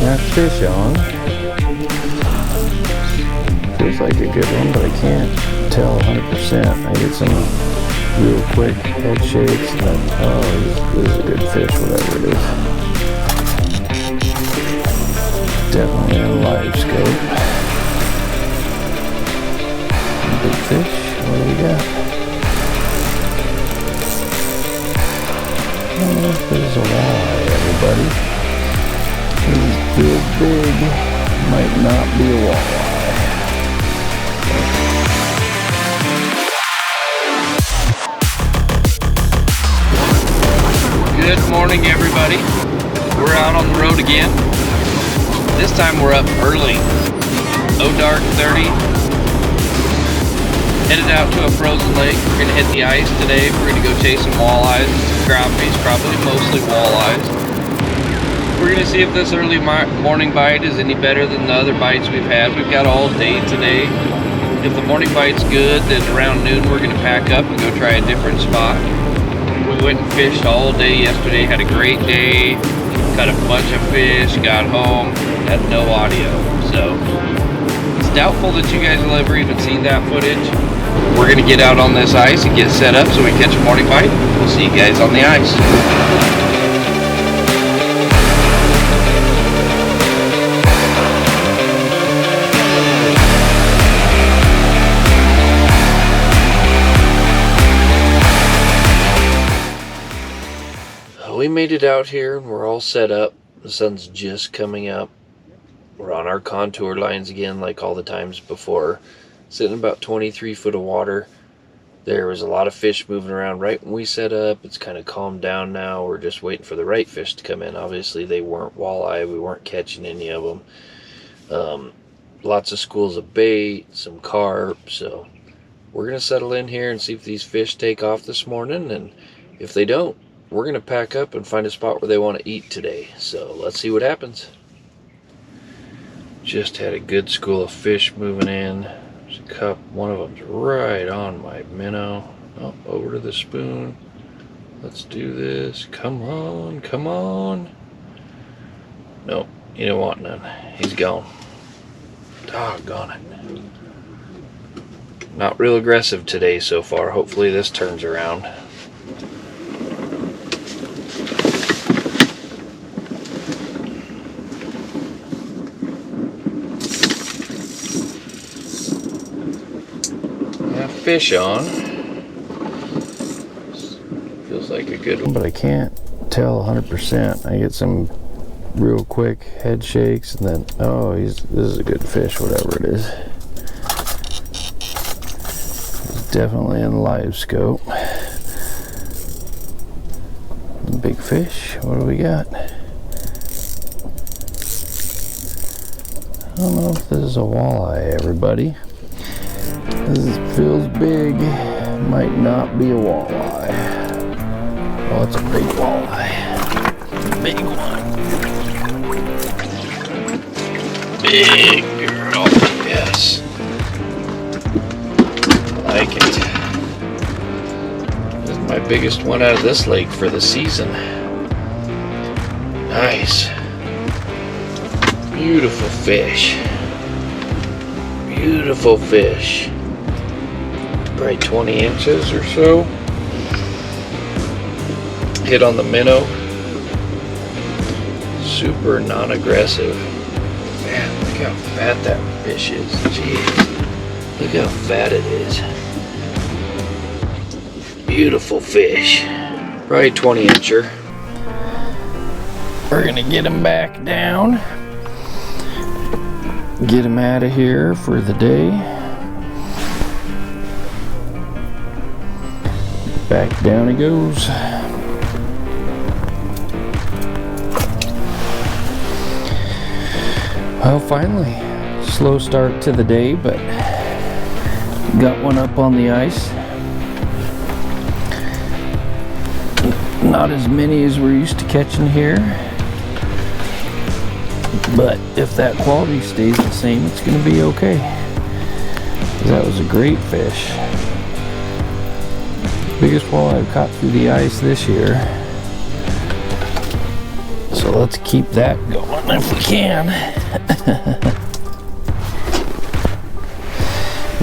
Got fish on. Feels like a good one, but I can't tell 100%. I get some real quick head shakes and then, oh, this is a good fish, whatever it is. Definitely a live scope. Big fish, what do we got? I don't know if there's a walleye, everybody. It feels big, might not be a walleye. Good morning, everybody. We're out on the road again. This time we're up early. Dark 30. Headed out to a frozen lake. We're gonna hit the ice today. We're gonna go chase some walleyes, some crappies, probably mostly walleyes. We're gonna see if this early morning bite is any better than the other bites we've had. We've got all day today. If the morning bite's good, then around noon we're gonna pack up and go try a different spot. We went and fished all day yesterday, had a great day, caught a bunch of fish, got home, had no audio. So it's doubtful that you guys will ever even see that footage. We're gonna get out on this ice and get set up so we catch a morning bite. We'll see you guys on the ice. We made it out here and we're all set up. The sun's just coming up. We're on our contour lines again like all the times before. Sitting about 23 foot of water. There was a lot of fish moving around right when we set up. It's kind of calmed down now. We're just waiting for the right fish to come in. Obviously they weren't walleye. We weren't catching any of them. Lots of schools of bait, some carp. So we're going to settle in here and see if these fish take off this morning. And if they don't, we're going to pack up and find a spot where they want to eat today. So let's see what happens. Just had a good school of fish moving in. There's a cup. One of them's right on my minnow. Oh, over to the spoon. Let's do this. Come on, come on. Nope, you don't want none. He's gone. Doggone it. Not real aggressive today so far. Hopefully this turns around. Fish on. Feels like a good one, but I can't tell 100%. I get some real quick head shakes and then, oh, this is a good fish, whatever it is. It's definitely in live scope. Big fish, what do we got? I don't know if this is a walleye, everybody. This feels big, might not be a walleye. Oh, it's a big walleye. Big one. Big girl, yes. I like it. This is my biggest one out of this lake for the season. Nice. Beautiful fish. Beautiful fish. Probably 20 inches or so. Hit on the minnow. Super non-aggressive. Man, look how fat that fish is. Jeez. Look how fat it is. Beautiful fish. Probably 20 incher. We're gonna get him back down. Get him out of here for the day. Back down he goes. Well, finally, slow start to the day, but got one up on the ice. Not as many as we're used to catching here, but if that quality stays the same, it's going to be okay. That was a great fish. Biggest walleye I've caught through the ice this year. So let's keep that going. something if we can.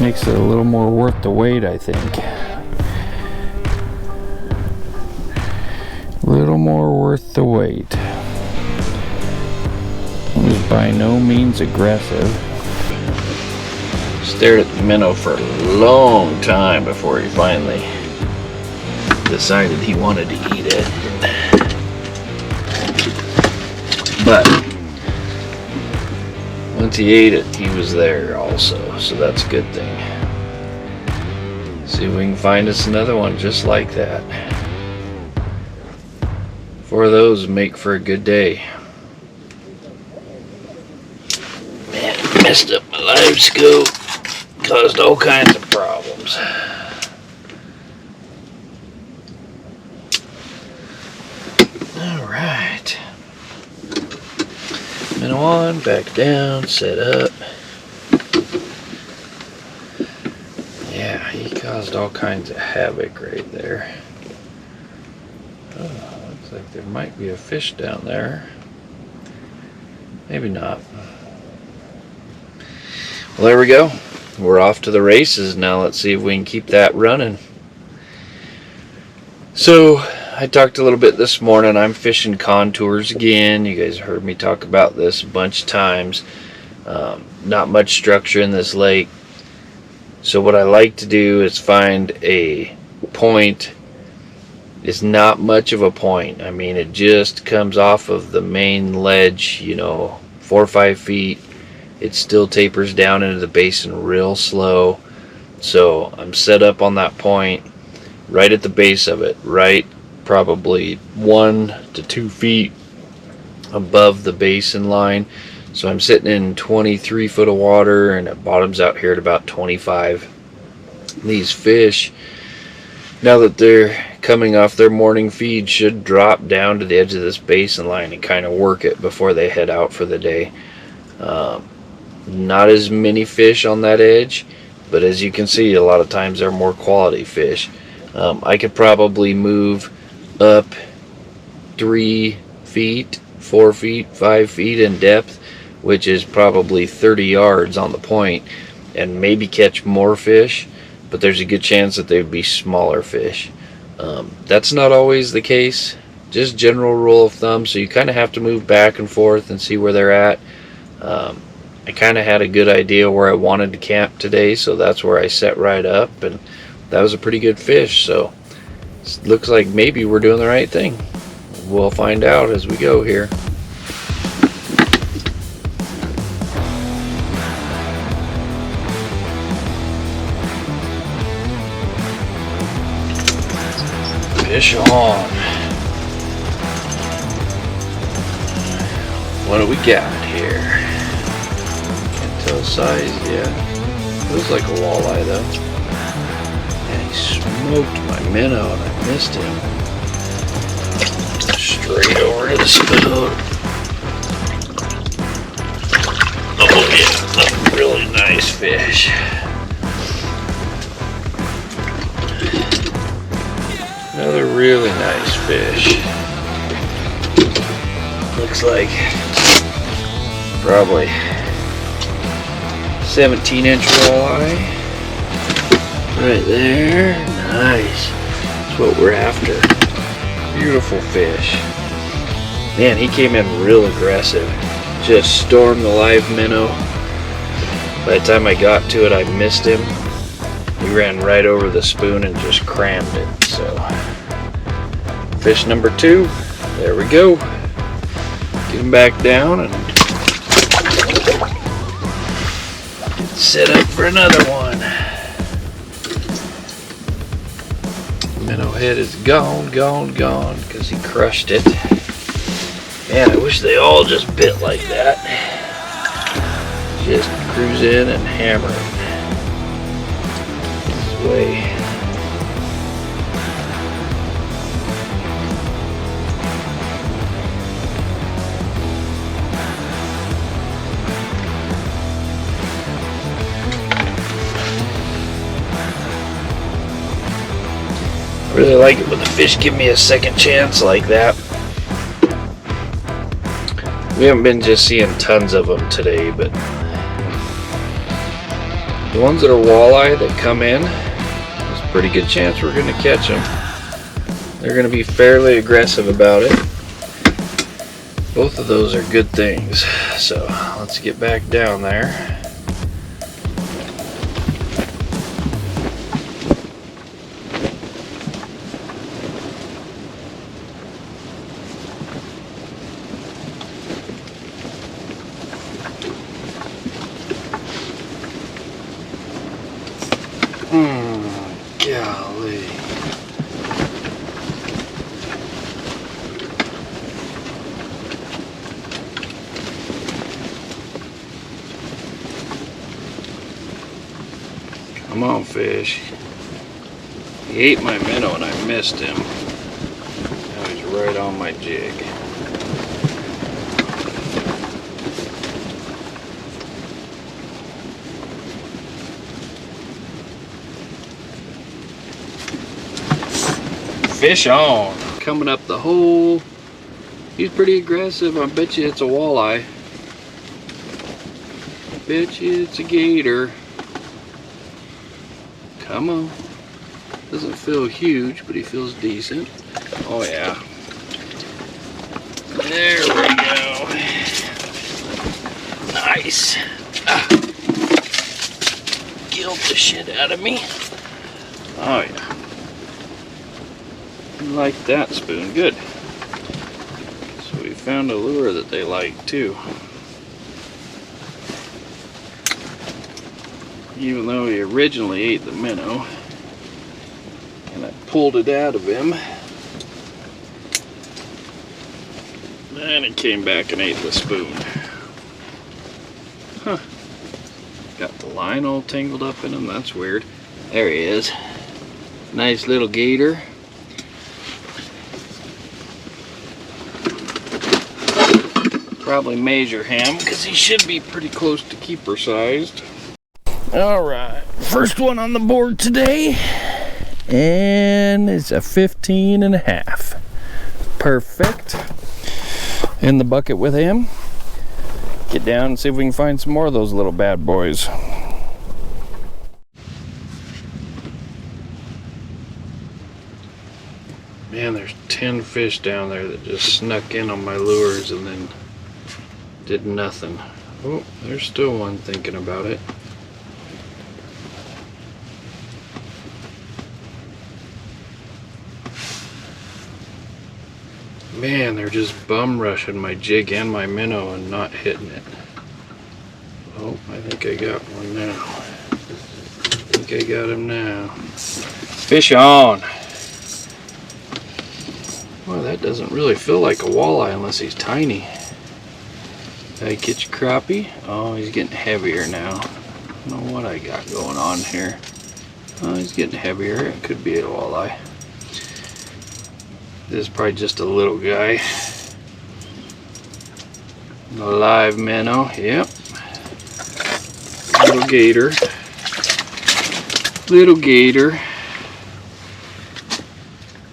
Makes it a little more worth the wait, I think. A little more worth the wait. He was by no means aggressive. Stared at the minnow for a long time before he finally decided he wanted to eat it. But once he ate it, he was there also, so that's a good thing. See if we can find us another one just like that. 4 of those make for a good day. Man, messed up my live scope. Caused all kinds of problems. Alright. Minnow on, back down, set up. Yeah, he caused all kinds of havoc right there. Oh, looks like there might be a fish down there. Maybe not. Well, there we go. We're off to the races now. Let's see if we can keep that running. So, I talked a little bit this morning. I'm fishing contours again. You guys heard me talk about this a bunch of times. Not much structure in this lake. So what I like to do is find a point. It's not much of a point. I mean, it just comes off of the main ledge, 4 or 5 feet. It still tapers down into the basin real slow. So I'm set up on that point right at the base of it, right probably 1 to 2 feet above the basin line. So I'm sitting in 23 foot of water, and it bottoms out here at about 25. These fish, now that they're coming off their morning feed, should drop down to the edge of this basin line and kind of work it before they head out for the day. Not as many fish on that edge, but as you can see, a lot of times they're more quality fish. I could probably move up 3 feet, 4 feet, 5 feet in depth, which is probably 30 yards on the point, and maybe catch more fish, but there's a good chance that they'd be smaller fish. That's not always the case, just general rule of thumb, so you kind of have to move back and forth and see where they're at. I kind of had a good idea where I wanted to camp today, so that's where I set right up, and that was a pretty good fish. So it looks like maybe we're doing the right thing. We'll find out as we go here. Fish on. What do we got here? Can't tell size yet. Looks like a walleye though. And he smoked my minnow and I missed him. Straight over to the spoon. Oh yeah, a really nice fish. Another really nice fish. Looks like probably 17-inch walleye. Right there. Nice. That's what we're after. Beautiful fish. Man, he came in real aggressive. Just stormed the live minnow. By the time I got to it, I missed him. He ran right over the spoon and just crammed it. So, fish number 2. There we go. Get him back down and set up for another one. Minnow head is gone because he crushed it. Man, I wish they all just bit like that. Just cruise in and hammer it. This way. I really like it when the fish give me a second chance like that. We haven't been just seeing tons of them today, but the ones that are walleye that come in, there's a pretty good chance we're going to catch them. They're going to be fairly aggressive about it. Both of those are good things. So let's get back down there. Golly. Come on, fish. He ate my minnow and I missed him. Now he's right on my jig. Fish on. Coming up the hole. He's pretty aggressive. I bet you it's a walleye. Bet you it's a gator. Come on. Doesn't feel huge, but he feels decent. Oh yeah. There we go. Nice. Killed the shit out of me. Oh yeah. Like that spoon. Good. So we found a lure that they like too. Even though he originally ate the minnow and I pulled it out of him, then he came back and ate the spoon. Huh. Got the line all tangled up in him. That's weird. There he is. Nice little gator. Probably measure him because he should be pretty close to keeper sized. All right, first one on the board today, and it's a 15.5. Perfect. In the bucket with him. Get down and see if we can find some more of those little bad boys. Man, there's 10 fish down there that just snuck in on my lures and then did nothing. Oh, there's still one thinking about it. Man, they're just bum rushing my jig and my minnow and not hitting it. Oh, I think I got one now. I think I got him now. Fish on. Well, that doesn't really feel like a walleye unless he's tiny. Did I catch a crappie? Oh, he's getting heavier now. I don't know what I got going on here. Oh, he's getting heavier. It could be a walleye. This is probably just a little guy. A live minnow, yep. Little gator. Little gator.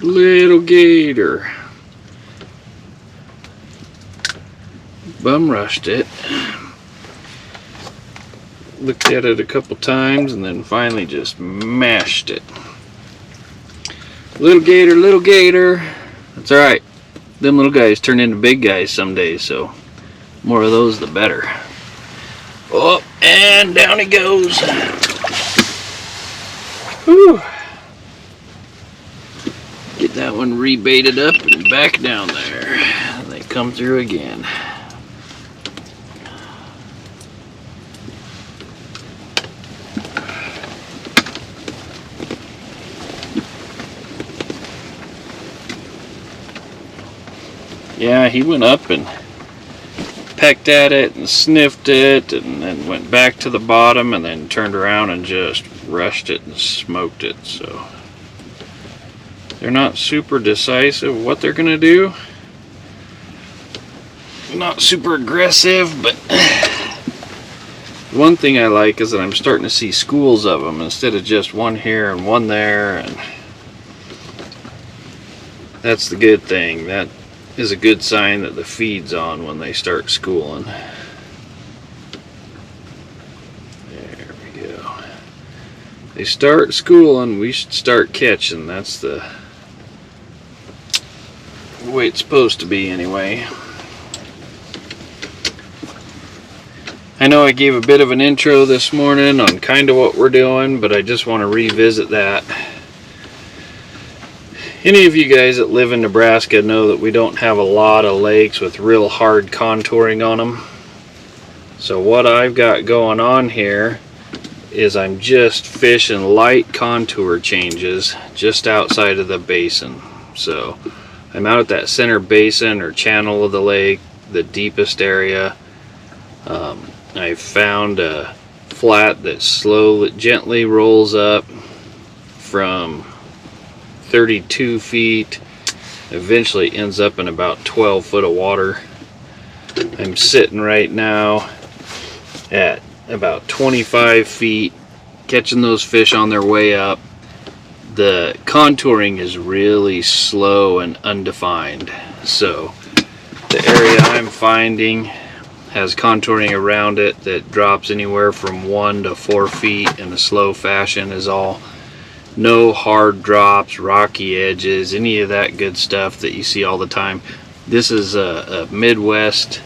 Little gator. Bum rushed it. Looked at it a couple times and then finally just mashed it. Little gator, little gator. That's alright. Them little guys turn into big guys some days, so more of those the better. Oh, and down he goes. Whew. Get that one rebaited up and back down there. And they come through again. Yeah, he went up and pecked at it and sniffed it and then went back to the bottom and then turned around and just rushed it and smoked it. So they're not super decisive what they're gonna do. Not super aggressive, but one thing I like is that I'm starting to see schools of them instead of just one here and one there, and that's the good thing. That is a good sign that the feed's on when they start schooling. There we go. They start schooling, we should start catching. That's the way it's supposed to be anyway. I know I gave a bit of an intro this morning on kind of what we're doing, but I just want to revisit that. Any of you guys that live in Nebraska know that we don't have a lot of lakes with real hard contouring on them. So what I've got going on here is I'm just fishing light contour changes just outside of the basin. So I'm out at that center basin or channel of the lake, the deepest area. I found a flat that slowly, gently rolls up from 32 feet, eventually ends up in about 12 foot of water. I'm sitting right now at about 25 feet, catching those fish on their way up. The contouring is really slow and undefined, so the area I'm finding has contouring around it that drops anywhere from 1 to 4 feet in a slow fashion. Is all. No hard drops, rocky edges, any of that good stuff that you see all the time. This is a Midwest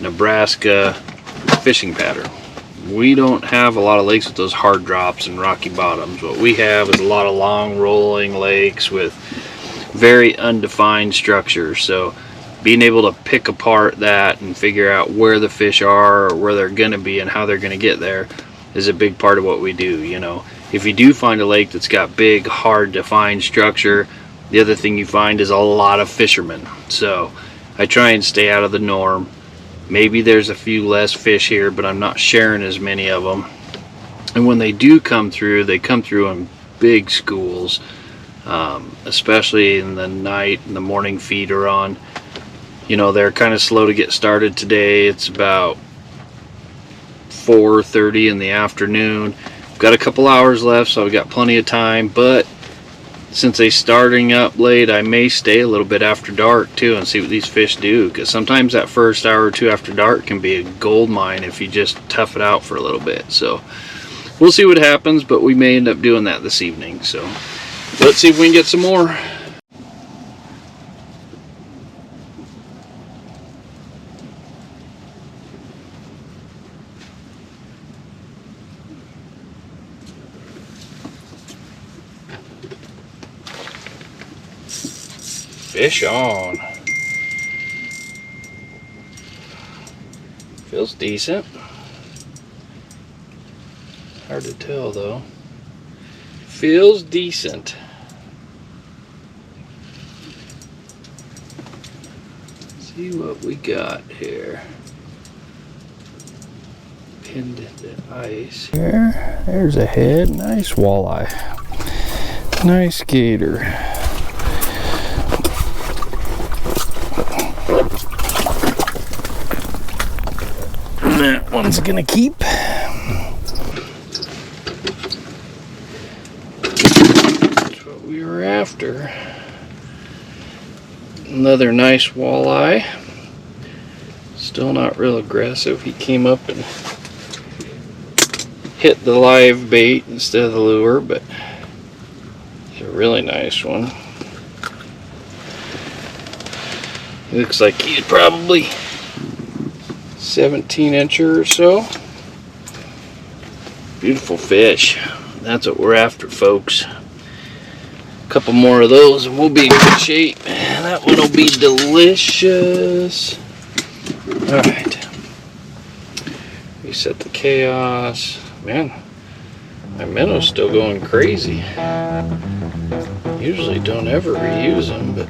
Nebraska fishing pattern. We don't have a lot of lakes with those hard drops and rocky bottoms. What we have is a lot of long rolling lakes with very undefined structures. So being able to pick apart that and figure out where the fish are or where they're going to be and how they're going to get there is a big part of what we do. You know, if you do find a lake that's got big, hard defined structure, the other thing you find is a lot of fishermen. So I try and stay out of the norm. Maybe there's a few less fish here, but I'm not sharing as many of them. And when they do come through, they come through in big schools, especially in the night and the morning feed are on. You know, they're kind of slow to get started today. It's about 4:30 in the afternoon. We've got a couple hours left, so I've got plenty of time, but since they're starting up late, I may stay a little bit after dark too and see what these fish do, because sometimes that first hour or two after dark can be a gold mine if you just tough it out for a little bit. So we'll see what happens, but we may end up doing that this evening. So let's see if we can get some more. Fish on. Feels decent. Hard to tell though. Feels decent. See what we got here. Pinned the ice here. There's a head. Nice walleye. Nice gator. That one's gonna keep. That's what we were after. Another nice walleye. Still not real aggressive. He came up and hit the live bait instead of the lure, but it's a really nice one. He looks like he's probably 17-incher or so. Beautiful fish. That's what we're after, folks. A couple more of those and we'll be in good shape. That one will be delicious. Alright. Reset the chaos. Man, my minnow's still going crazy. Usually don't ever reuse them, but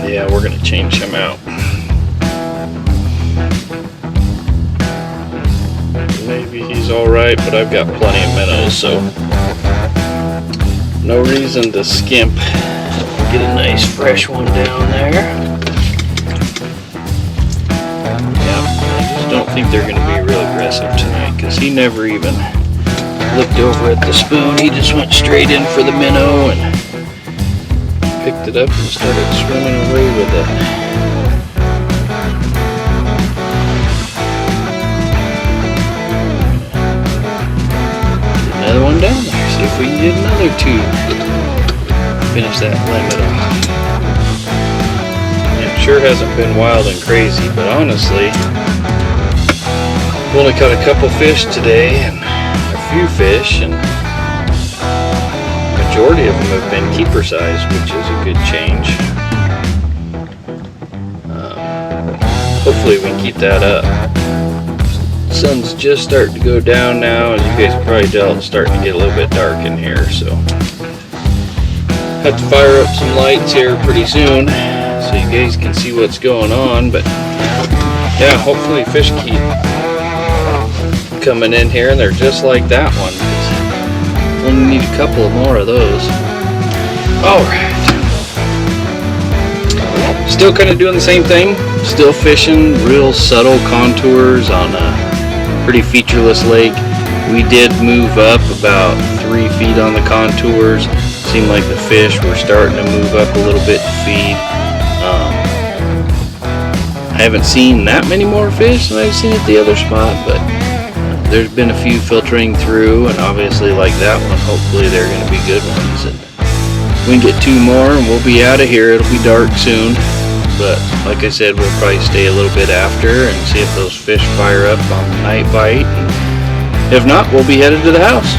yeah, we're gonna change him out. Maybe he's alright, but I've got plenty of minnows, so no reason to skimp. Get a nice fresh one down there. Yeah, I just don't think they're gonna be real aggressive tonight, because he never even looked over at the spoon. He just went straight in for the minnow and picked it up and started swimming away with it. Another one down there. See if we can get another two. Finish that limit off. It sure hasn't been wild and crazy, but honestly, we've only caught a couple fish today and a few fish, and the majority of them have been keeper size, which is a good change. Hopefully we can keep that up. Sun's just starting to go down now. As you guys can probably tell, it's starting to get a little bit dark in here, so have to fire up some lights here pretty soon so you guys can see what's going on. But yeah, hopefully fish keep coming in here, and they're just like that one. Only need a couple more of those. Alright, still kind of doing the same thing, still fishing real subtle contours on a pretty featureless lake. We did move up about 3 feet on the contours. Seemed like the fish were starting to move up a little bit to feed. I haven't seen that many more fish than I've seen at the other spot, but there's been a few filtering through, and obviously like that one, hopefully they're going to be good ones. And we can get 2 more and we'll be out of here. It'll be dark soon, but like I said, we'll probably stay a little bit after and see if those fish fire up on the night bite. And if not, we'll be headed to the house.